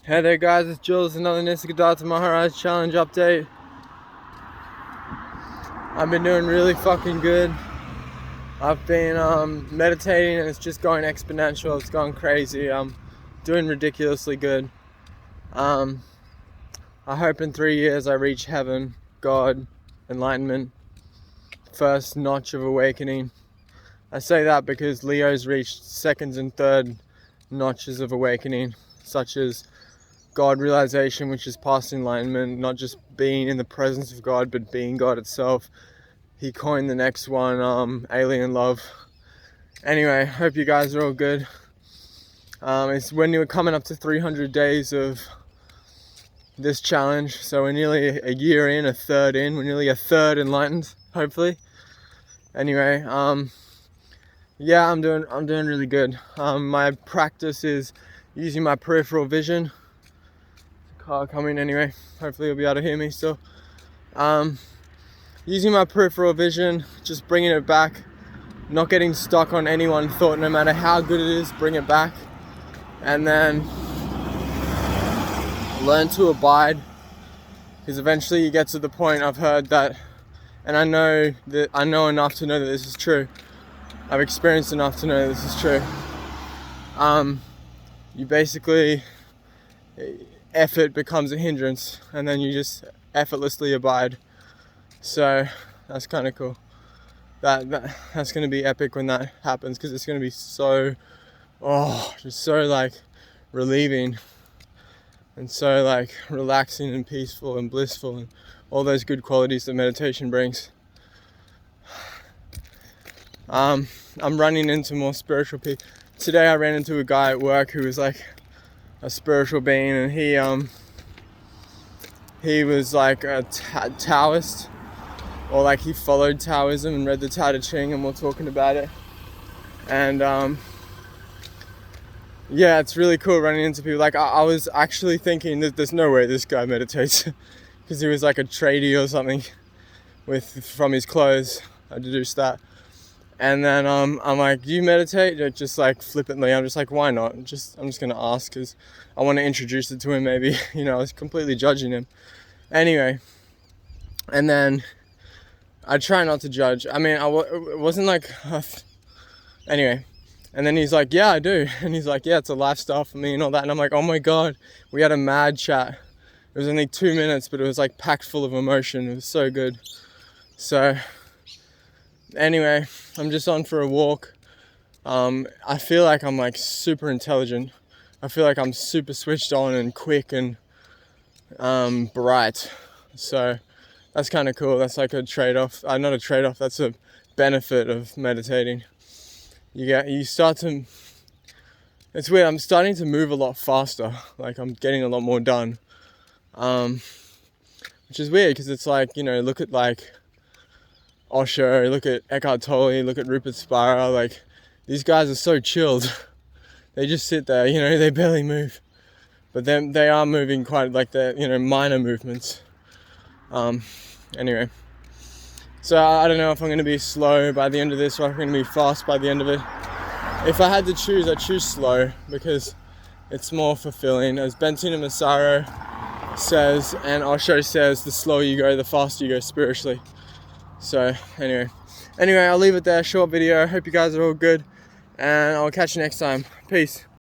Hey there guys, it's Jules, another Nisargadatta Maharaj challenge update. I've been doing really fucking good. I've been meditating and it's just going exponential, it's going crazy. I'm doing ridiculously good. I hope in 3 years I reach heaven, God, enlightenment, first notch of awakening. I say that because Leo's reached second and third notches of awakening, such as God realization, which is past enlightenment, not just being in the presence of God, but being God itself. He coined the next one, alien love. Anyway, hope you guys are all good. It's when we're coming up to 300 days of this challenge, so we're nearly a year in, a third in. We're nearly a third enlightened, hopefully. Anyway, yeah, I'm doing really good. My practice is using my peripheral vision. Car coming anyway, hopefully you'll be able to hear me still. Using my peripheral vision, just bringing it back, not getting stuck on any one thought, no matter how good it is, bring it back, and then learn to abide, because eventually you get to the point, I've heard that, and I know enough to know that this is true. I've experienced enough to know this is true. You basically, effort becomes a hindrance, and then you just effortlessly abide. So that's kind of cool. That's going to be epic when that happens, because it's going to be so, just so like relieving and so like relaxing and peaceful and blissful and all those good qualities that meditation brings. I'm running into more spiritual people. Today I ran into a guy at work who was like a spiritual being, and he was like a Taoist, or like he followed Taoism and read the Tao Te Ching, and we're talking about it. And yeah, it's really cool running into people. Like I was actually thinking that there's no way this guy meditates, because he was like a tradie or something from his clothes. I deduced that. And then I'm like, do you meditate? Just like flippantly, I'm just like, why not? I'm just gonna ask, because I want to introduce it to him maybe. I was completely judging him. Anyway, and then I try not to judge. I mean, it wasn't like, anyway. And then he's like, yeah, I do. And he's like, yeah, it's a lifestyle for me and all that. And I'm like, oh my God, we had a mad chat. It was only 2 minutes, but it was like packed full of emotion. It was so good. So anyway, I'm just on for a walk. I feel like I'm like super intelligent. I feel like I'm super switched on and quick and bright. So that's kind of cool. That's like a trade-off. Not a trade-off, that's a benefit of meditating. It's weird, I'm starting to move a lot faster. Like I'm getting a lot more done. Which is weird, because it's like, look at like Osho, look at Eckhart Tolle, look at Rupert Spira. Like, these guys are so chilled. They just sit there, they barely move. But then they are moving quite, like they're, minor movements. Anyway. So I don't know if I'm going to be slow by the end of this, or if I'm going to be fast by the end of it. If I had to choose, I'd choose slow, because it's more fulfilling. As Bentina Massaro says, and Osho says, the slower you go, the faster you go spiritually. So anyway, I'll leave it there. Short video. Hope you guys are all good, and I'll catch you next time. Peace.